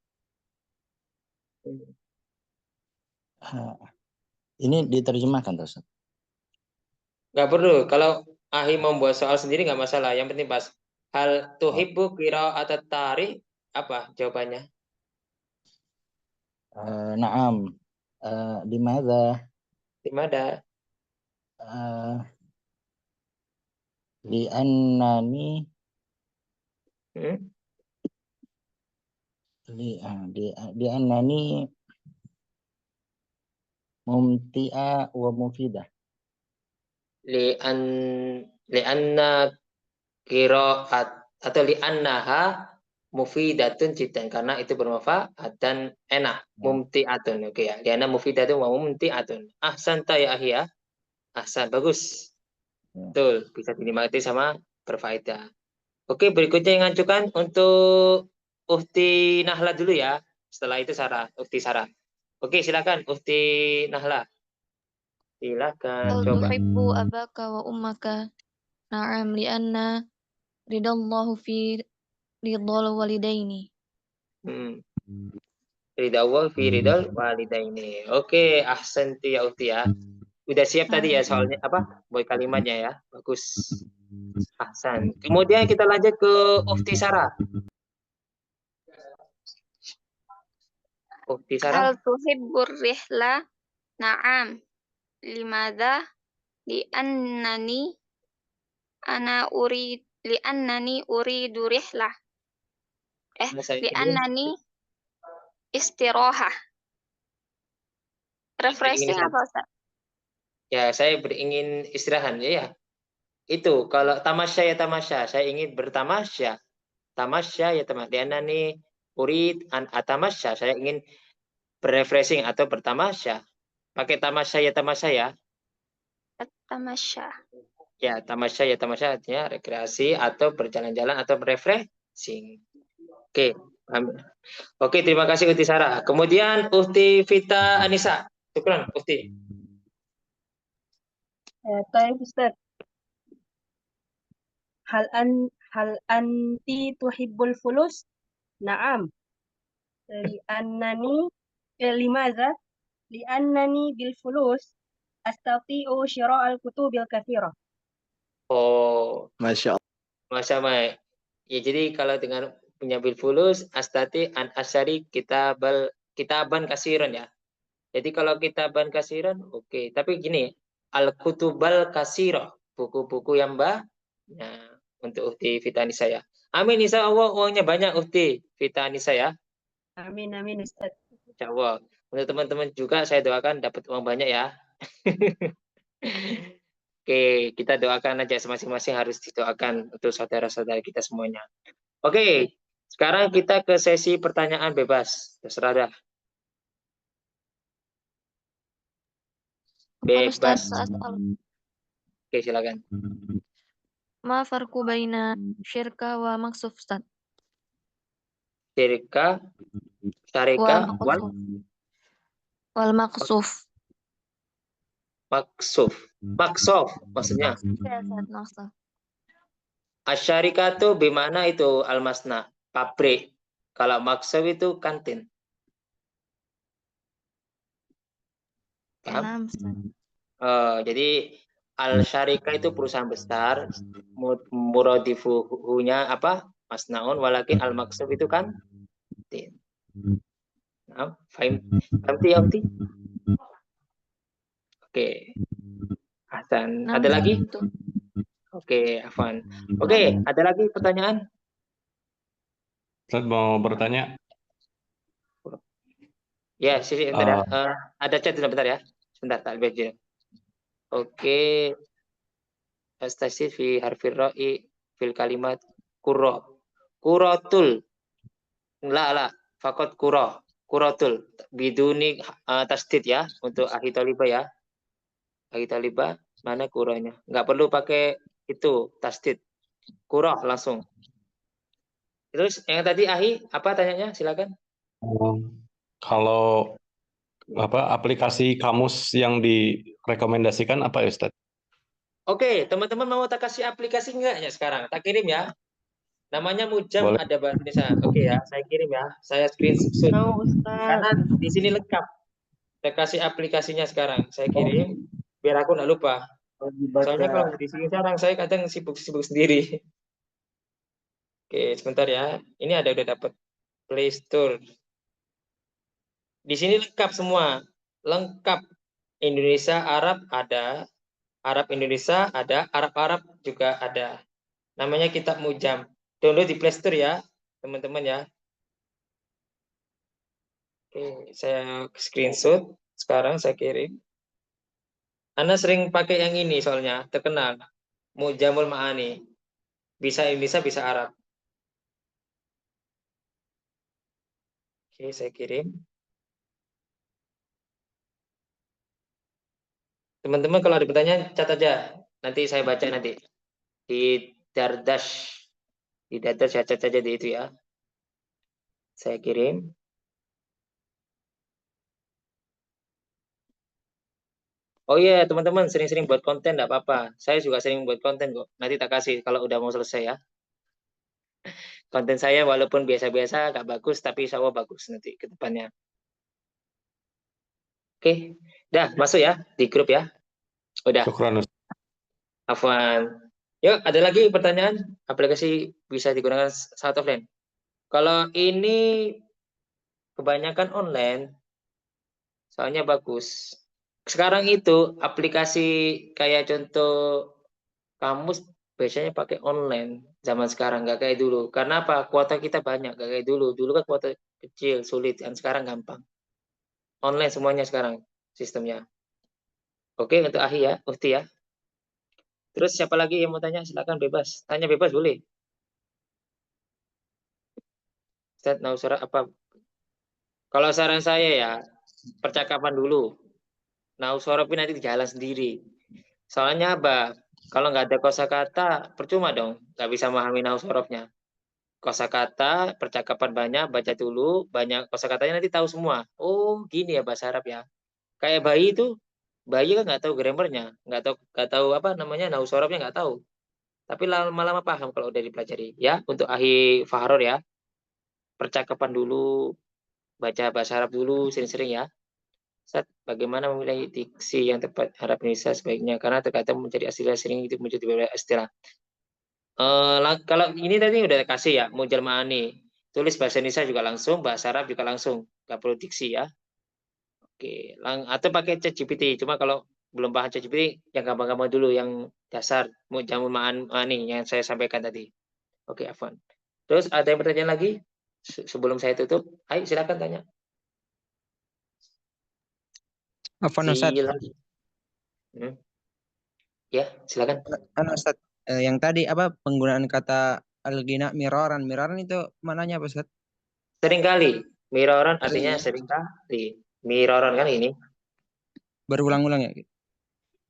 Ini diterjemahkan Ustaz. Nggak perlu. Kalau Ahi membuat soal sendiri nggak masalah. Yang penting pas hal tuhibbu qira'ata tarikh apa jawabannya? Naam. Di mana? Di mana? Li'annani li'annani mumti'a wa mufidah. Li'anna qira'at atau li'annaha mufidatun jiddan karena itu bermanfaat dan enak. Mumti'atun. Oke ya. Li'anna mufidatun wa mumti'atun. Ahsanta ya Ahi ya. Ahsan, bagus. Betul, bisa dinikmati sama berfaedah. Oke, berikutnya yang ngajukan untuk Uhti Nahla dulu ya. Setelah itu Sarah, Uhti Sarah. Oke, silakan Uhti Nahla. Silakan Hal coba. tuhibbu abaka wa ummaka. Na'am li'anna ridallahu fi ridal walidaini. Ridha Allah fi ridal walidaini. Oke, ahsanti ya Uhti ya. Udah siap tadi ya soalnya apa? Boy kalimatnya ya. Bagus. Ahsan. Kemudian kita lanjut ke Uhti Sarah. Uhti Sarah. Hal tuhibbur rihla? Na'am. Limadha? Li'annani uridu rihlah. Li'annani istirahah. Refreshing apa Ustaz? Ya, saya beringin istirahat ya. Itu kalau tamasya ya tamasya, saya ingin bertamasya. Tamasya ya tamasya. Li'annani urid an atamasya, saya ingin berrefreshing atau bertamasya. Pakai tamasya ya tamasya ya. Tamasya. Ya, tamasya ya tamasya artinya rekreasi atau berjalan-jalan atau berrefreshing. Oke, paham. Oke, terima kasih Uti Sarah. Kemudian Uhti Vita Anissa. Syukran, Uhti. Baik Ustaz. Hal anti tuhibbul fulus? Na'am. Limadha? Li'annani bil fulus astati'u syira'al kutubil katsirah. Oh, Masya Allah. Masya Allah. Ya, jadi kalau dengan punya bil fulus astati an asyari kitaban kasiran ya. Jadi kalau kitaban kasiran oke. Tapi gini, al kutubal kasiro, buku-buku yang banyak untuk Uhti Vita Anissa ya. Amin, insya Allah uangnya banyak Uhti Vita Anissa ya. Amin amin Ustaz. Insya Allah. Untuk teman-teman juga saya doakan dapat uang banyak ya. Oke, kita doakan aja masing-masing harus didoakan untuk saudara-saudara kita semuanya. Oke, sekarang kita ke sesi pertanyaan bebas. Terserah dah. Bebas. Oke, silakan. Ma farqu baina syirka wa maksuf, Ustaz? Syirka, syarika, Wal maksuf. maksuf. Maksuf maksudnya. Ya, Ustaz, maksuf. Asyarikatu bimana itu almasna, pabrik. Kalau maksuf itu kantin. Paham? Jadi al-syarika itu perusahaan besar, muradifuhunya apa? Masnaun, walakin al-maksuf itu kan kantin. Nah, faham ya, Ukti? Oke. Hasan, ada lagi? Oke, Afwan. Oke, ada lagi pertanyaan? Ustaz mau bertanya. Ya, sini bentar ya. Ada chat dulu bentar ya. Sebentar, tak baca. Oke. Astasi fi harfir ra'i fil kalimat kuro. Kurotul. La. Fakot kuro. Kurotul. Biduni tasdid ya. Untuk ahitoliba ya. Ahitoliba. Mana kuronya? Nggak perlu pakai itu. Tasdid. Kuroh langsung. Terus yang tadi Ahi, apa tanyanya? Silakan. Kalau aplikasi kamus yang direkomendasikan apa ya, Ustaz? Oke, teman-teman mau tak kasih aplikasi enggak ya sekarang? Tak kirim ya. Namanya Mujam, Boleh. ada bahasa Indonesia. Oke ya, saya kirim ya. Saya screenshot. Karena di sini lengkap. Saya kasih aplikasinya sekarang. Saya kirim biar aku nggak lupa. Soalnya kalau di sini sekarang saya kadang sibuk-sibuk sendiri. Oke, sebentar ya. Ini udah dapat Play Store. Di sini lengkap semua. Lengkap. Indonesia, Arab ada. Arab Indonesia ada. Arab juga ada. Namanya Kitab Mujam. Download di Play Store ya, teman-teman ya. Oke, saya screenshot. Sekarang saya kirim. Anda sering pakai yang ini soalnya, terkenal. Mujamul Ma'ani. Bisa Indonesia, bisa Arab. Oke, saya kirim. Teman-teman kalau ada pertanyaan, catat aja. Nanti saya baca nanti. Di Dardash. Di Dardash, saya catat aja di itu ya. Saya kirim. Oh iya, teman-teman sering-sering buat konten, enggak apa-apa. Saya juga sering buat konten kok. Nanti tak kasih kalau udah mau selesai ya. Konten saya walaupun biasa-biasa, nggak bagus, tapi insya Allah bagus nanti ke depannya. Oke, dah masuk ya di grup ya. Udah. Syukran, Ustaz. Afwan. Yuk, ada lagi pertanyaan? Aplikasi bisa digunakan saat offline? Kalau ini kebanyakan online, soalnya bagus. Sekarang itu aplikasi kayak contoh kamus biasanya pakai online zaman sekarang, nggak kayak dulu. Karena apa? Kuota kita banyak, nggak kayak dulu. Dulu kan kuota kecil, sulit, dan sekarang gampang. Online semuanya sekarang sistemnya. Oke, untuk Ahi ya, Uhti ya. Terus siapa lagi yang mau tanya? Silakan bebas. Tanya bebas boleh. Ustaz Nausara apa? Kalau saran saya ya, percakapan dulu. Nausara pun nanti jalan sendiri. Soalnya apa? Kalau nggak ada kosakata, percuma dong. Nggak bisa memahami nausorofnya. Kosakata, percakapan banyak, baca dulu, banyak kosakatanya nanti tahu semua. Oh, gini ya bahasa Arab ya. Kayak bayi itu, bayi kan nggak tahu grammarnya, nggak tahu apa namanya nausorofnya nggak tahu. Tapi lama-lama paham kalau udah dipelajari. Ya, untuk Ahi Fahrur ya. Percakapan dulu, baca bahasa Arab dulu sering-sering ya. Ustaz, bagaimana memilih diksi yang tepat Arab Indonesia sebaiknya? Karena terkadang menjadi istilah sering itu menjadi beberapa istilah. Kalau ini tadi udah kasih ya, Mujal Ma'ani. Tulis bahasa Indonesia juga langsung, bahasa Arab juga langsung. Nggak perlu diksi ya. Oke, atau pakai ChatGPT. Cuma kalau belum paham ChatGPT, yang gampang-gampang dulu, yang dasar Mujal Ma'ani yang saya sampaikan tadi. Oke, Afwan. Terus ada yang bertanya lagi? Sebelum saya tutup, ayo silakan tanya. Afwan Ustaz. Ya, silakan. Ustaz, yang tadi apa penggunaan kata al-ghina miraran. Miraran itu mananya apa, Ustaz? Seringkali. Miraran artinya ya? seringkali. Miraran kan ini. Berulang-ulang ya?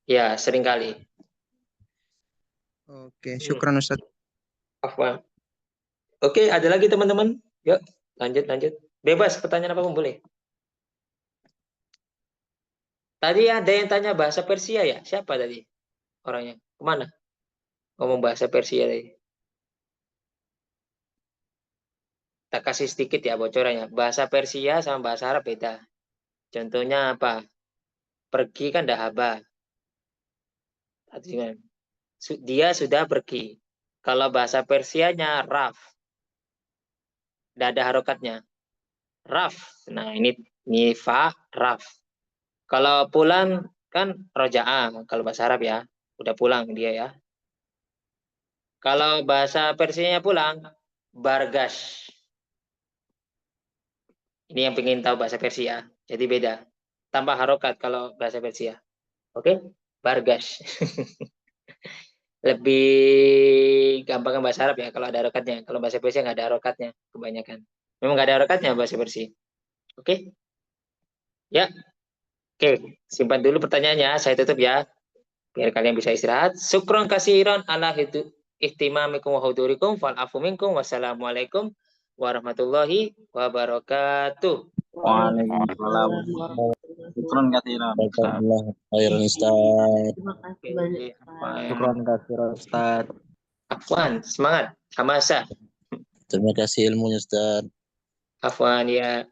Ya, seringkali. Oke, syukran Ustaz. Afwan. Oke, ada lagi teman-teman? Yuk, lanjut. Bebas, pertanyaan apapun boleh. Tadi ada yang tanya bahasa Persia ya? Siapa tadi orangnya? Kemana? Ngomong bahasa Persia tadi. Tak kasih sedikit ya bocorannya. Bahasa Persia sama bahasa Arab beda. Contohnya apa? Pergi kan dahaba. Artinya, dia sudah pergi. Kalau bahasa Persianya raf. Tidak ada harokatnya. Raf. Nah ini fa, raf. Kalau pulang kan roja'ah. Kalau bahasa Arab ya. Udah pulang dia ya. Kalau bahasa Persianya pulang, bargash. Ini yang pengen tahu bahasa Persia. Jadi beda. Tambah harokat kalau bahasa Persia. Oke? Bargash. Lebih gampang bahasa Arab ya kalau ada harokatnya. Kalau bahasa Persia nggak ada harokatnya kebanyakan. Memang nggak ada harokatnya bahasa Persia. Oke? Ya. Oke. Simpan dulu pertanyaannya. Saya tutup ya. Biar kalian bisa istirahat. Syukron kasiron ala ihtimamikum wa hudurikum fal afu minkum. Wassalamualaikum warahmatullahi wabarakatuh. Waalaikumsalam. Syukron katsiran. Jazakallah khairan Ustaz. Syukron katsiran Ustaz. Afwan, semangat, hamasa. Terima kasih ilmunya Ustaz. Afwan ya.